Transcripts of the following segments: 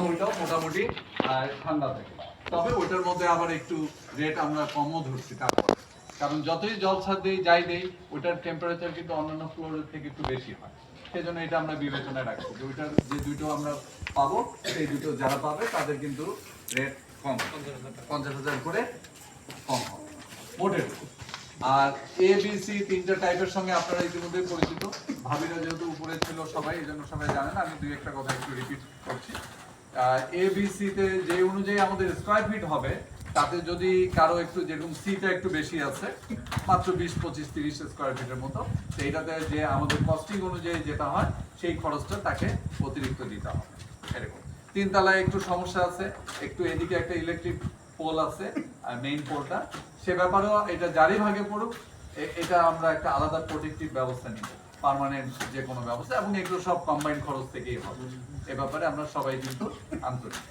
ওইটাও মোটামুটি ঠান্ডা থাকে, তবে ওইটার মধ্যে আবার একটু রেট আমরা কমও ধরছি তারপর, কারণ যতই জল ছাদ দিই যাই দেই ওইটার টেম্পারেচার কিন্তু অন্যান্য ফ্লোরের থেকে একটু বেশি হয়, সেই জন্য এটা আমরা বিবেচনায় রাখছি যে ওইটার যে দুটো আমরা পাবো সেই দুটো যারা পাবে তাদের কিন্তু রেট কম, 50,000 করে কম হবে মোটের। আর এ বি সি তিনটা টাইপের সঙ্গে আপনারা ইতিমধ্যে পরিচিত, ভাবিরা যেহেতু উপরে ছিল সবাই, এই জন্য সবাই জানেন, আমি দুই একটা কথা একটু রিপিট করছি। এ বি সি তে যে অনুযায়ী আমাদের স্কয়ার ফিট হবে, তাতে যদি কারো একটু যেরকম সিটা একটু বেশি আছে মাত্র 20, 25, 30 স্কয়ার ফিটের মতো, সেইটাতে যে আমাদের কস্টিং অনুযায়ী যেটা হয় সেই খরচটা তাকে অতিরিক্ত দিতে হবে। এরকম তিনতলায় একটু সমস্যা আছে, একটু এদিকে একটা ইলেকট্রিক পোল আছে আর মেইন পোলটা, সে ব্যাপারেও এটা জারি ভাগে পড়ুক, এটা আমরা একটা আলাদা প্রোটেক্টিভ ব্যবস্থা নিব, পার্মানেন্ট যে কোনো ব্যবস্থা, এবং এগুলো সব কম্বাইন্ড খরচ থেকেই হবে। এ ব্যাপারে আমরা সবাই কিন্তু আন্তরিক।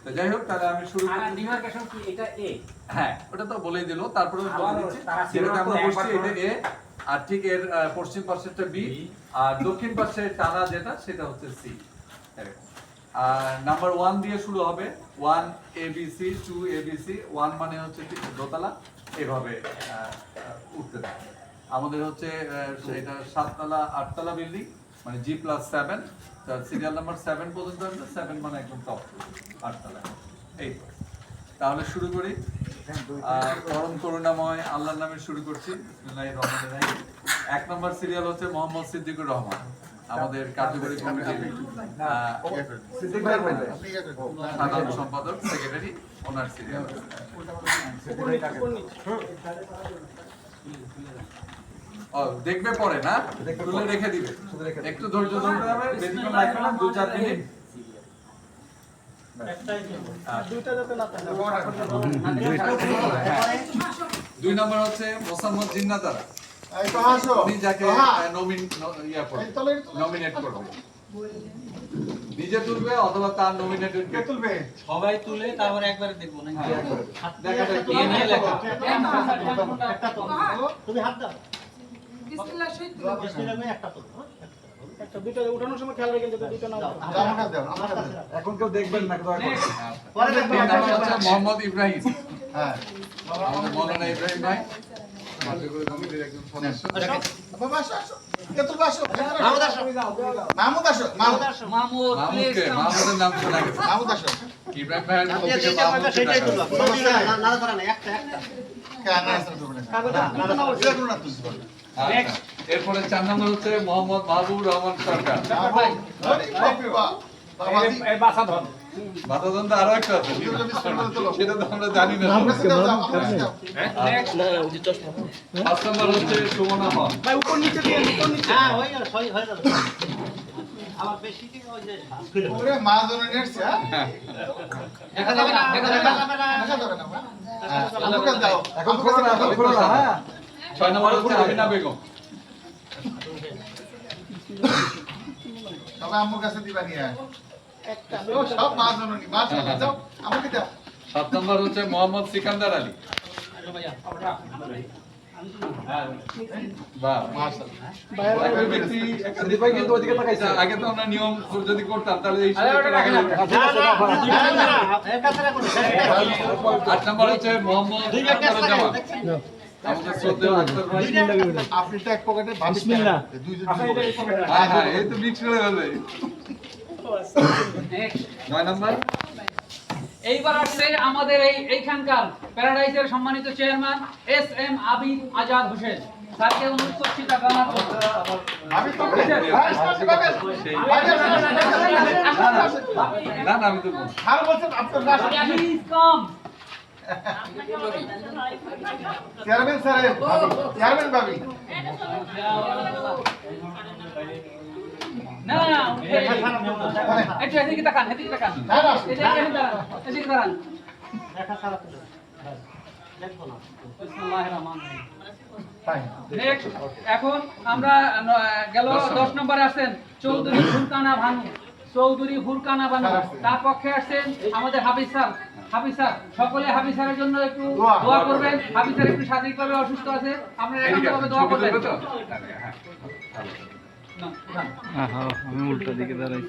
তো যাই হোক, তাহলে আমি শুরু করি। ডিমার্কেশন কি এটা এ? হ্যাঁ, ওটা তো বলেই দিল, তারপরে বলে দিচ্ছি যেটা আমরা বলছি এটা এ, আর ঠিক এর পশ্চিম পাশেরটা বি, আর দক্ষিণ পাশে টানা যেটা সেটা হচ্ছে সি। এরকম নাম্বার 1 দিয়ে শুরু হবে, 1 ABC, 2 ABC, 1 মানে হচ্ছে দোতলা, এভাবে উঠতে থাকে। আমাদের হচ্ছে এটা 7 তলা 8 তলা বিল্ডিং, মানে G+7, তার সিরিয়াল নাম্বার 7 পর্যন্ত আছে, 7 মানে একদম টপ 8 তলা। এই তো, তাহলে শুরু করি। পরম করুণাময় আল্লাহর নামে শুরু করছি, বিসমিল্লাহির রহমানির রহিম। 1 নম্বর সিরিয়াল হচ্ছে মোহাম্মদ সিদ্দিকুর রহমান, আমাদের কার্যকরী কমিটির সাধারণ সম্পাদক, সেক্রেটারি, ওনার সিরিয়াল। দেখবে পরে না, তুলে রেখে দিবে, একটু ধৈর্য ধরতে হবে, বেশিক্ষণ লাগবে না, 2-4 মিনিট। দুই নম্বর হচ্ছে মোসাম্মদ জিন্নাতারা, উনি যাকে নমিনেট করবে, নিজে তুলবে অথবা তার নমিনেটেড কে তুলবে, সবাই তুলে তারপরে একবারে দেখবো না দেখা যাক এ নিয়ে লেখা একটা তো তুমি হাত দাও বিসমিল্লাহ শহীদ বিসমিল্লাহ মে একটা তো একটা দুটো উঠানোর সময় খেয়াল রাখবেন যাতে দুটো না আমাকে দাও আমাকে দাও, এখন কেউ দেখবেন না দয়া করে, পরে দেখবেন। মোহাম্মদ ইব্রাহিম, হ্যাঁ আমাদের মৌলানা ইব্রাহিম ভাই, কার্যকরী কমিটির একজন সদস্য। বাবা আসো আসো কেতুল আসো, মাহমুদ আসো, মাহমুদ আসো, মাহমুদ আসো, মাহমুদ মাহমুদকে, মাহমুদের নাম শোনা গেছে, মাহমুদ আসো, ইব্রাহিম ভাইয়ের কপিকে মাহমুদ সেটাই তুলবা, না না ধরে না একটা একটা কেন আসছে তুমি না না না যেগুলো না তুলতে পারবে। এরপরে 4 নম্বর হচ্ছে মোহাম্মদ মাহবুবুর রহমান সরকার, ভাই বাবা বাবাজি এই বাসা ধর বাতাদন্ত আরো একটা আছে, সেটা তো আমরা জানি না। 5 নম্বর হচ্ছে সুমনা হল, ভাই উপর নিচে দিয়ে উপর নিচে, হ্যাঁ হয়ে গেল হয়ে গেল আমার বেশি কি ওই যে ওরে মা জন্য নেটছে, হ্যাঁ দেখা যাবে না দেখা যাবে না আমাকে দাও এখন খোলো না হ্যাঁ। 6 নম্বর হচ্ছে আমিনা বেগম, সবাই আম্মুর কাছে দিবা নিয়ে একটা সব মা জন্য নি মা চলে যাও আমাকে দাও। 7 নম্বর হচ্ছে মোহাম্মদ সিকান্দার আলী, বাহ মাশাআল্লাহ, ব্যক্তি দিবাই কিন্তু ওদিকে তাকাইছে, আগে তো আমরা নিয়ম যদি করতাম তাহলে এই সুযোগটা আগে না। 8 নম্বর হচ্ছে মোহাম্মদ আখতারুজ্জামান, আমাদের শ্রদ্ধেয় আখতার ভাই, আপনি তো এক পকেটে বিসমিল্লাহ দুইজন হ্যাঁ হ্যাঁ এই তো মিক্স করে ফেলবে। 9 নম্বর এইবার আসছে আমাদের এইখানকার প্যারাডাইসের সম্মানিত চেয়ারম্যান SM আবিদ আজাদ হোসেন, স্যারকে অনুরোধ করছি টাকা না আমি তো না না আমি তো আর বলছেন আপনার please come chairman sir chairman ভাবি না না একটু এদিকে তাকান এদিকে তাকান এদিকে তাকান এদিকে তাকান দেখা সারা তো দেখো না বিসমিল্লাহির রহমানির রহিম। নেক্সট এখন আমরা গেল 10 নম্বরে আছেন চৌধুরী ফুরকানা ভানু, চৌধুরী ফুরকানা ভানু, তার পক্ষে আসছেন আমাদের হাফিজ স্যার। হাফিজ স্যার, সকলে হাফিজ স্যারের জন্য একটু দোয়া করবেন, হাফিজ স্যার একটু শারীরিকভাবে অসুস্থ আছে, আপনারা একান্তভাবে দোয়া করবেন। আমি উল্টো দিকে দাঁড়াই।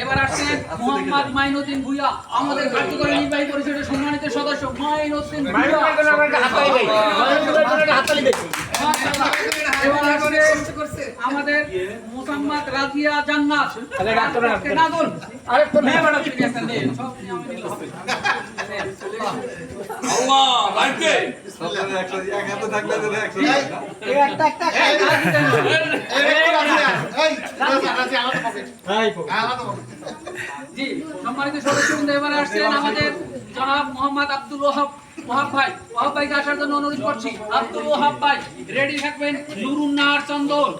এবার আসছেন মোহাম্মদ মাইনুদ্দিন ভুইয়া, আমাদের কার্যকরী নির্বাহী পরিষদের সম্মানিত সদস্য মাইনুদ্দিন ভুইয়া। এবার আসছে আমাদের মোসাম্মদ রাজিয়া জান্নাত। নাদুল। হ্যাঁ, ম্যাডাম, ঠিক আছে, নেন। সব নিয়ে আমি নিলাম। জি, সম্মানিত সদস্যবৃন্দ, এবার আসছেন আমাদের জনাব মোহাম্মদ আব্দুল ওয়াহাব ভাই। ওয়াহাব ভাইকে আসার জন্য অনুরোধ করছি। আব্দুল ওয়াহাব ভাই রেডি থাকবেন। নুরুন্নাহার চন্দন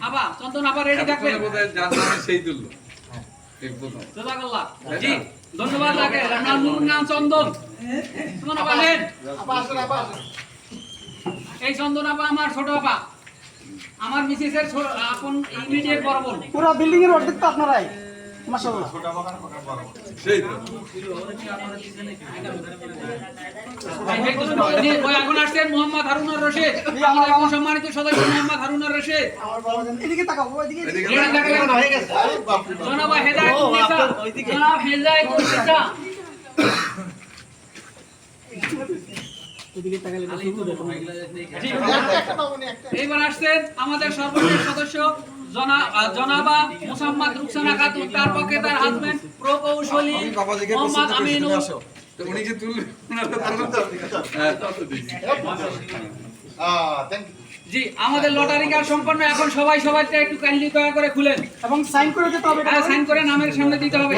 আবা, চন্দন আবা রেডি থাকবেন। জাযাকাল্লাহ। জি, ধন্যবাদ লাগে আপনার নুরুন্নাহার চন্দন। চন্দন আবা নেন। এই চন্দন আবা আমার ছোট আপা, আমার মিসেসের আপন ইমিডিয়েট বড় বোন। পুরো বিল্ডিং এর অর্ধেক তো আপনারাই, মাশাআল্লাহ। এখন আসছেন মোহাম্মদ হারুনুর রশিদ, আমাদের সম্মানিত সদস্য মোহাম্মদ হারুনুর রশিদ। এদিকে তাকাও, ওইদিকে। জনাব হেদায়েতুন্নেসা, জনাব হেদায়েতুন্নেসা। এদিকে তাকালে তো শুরু দেখো। জি, এইবার আসছেন আমাদের সর্বশেষ সদস্য জনাবা মুসাম্মদ রুকসানা খাতুন, তার পক্ষে তার হাজবেন্ড প্রকৌশলী মোহাম্মদ আমিনুল। জি, আমাদের লটারি কার্ড সম্পন্ন। এখন সবাই সবাইটা একটু কাইন্ডলি দয়া করে খুলেন এবং সাইন করে দিতে হবে। সাইন করে নামের সামনে দিতে হবে।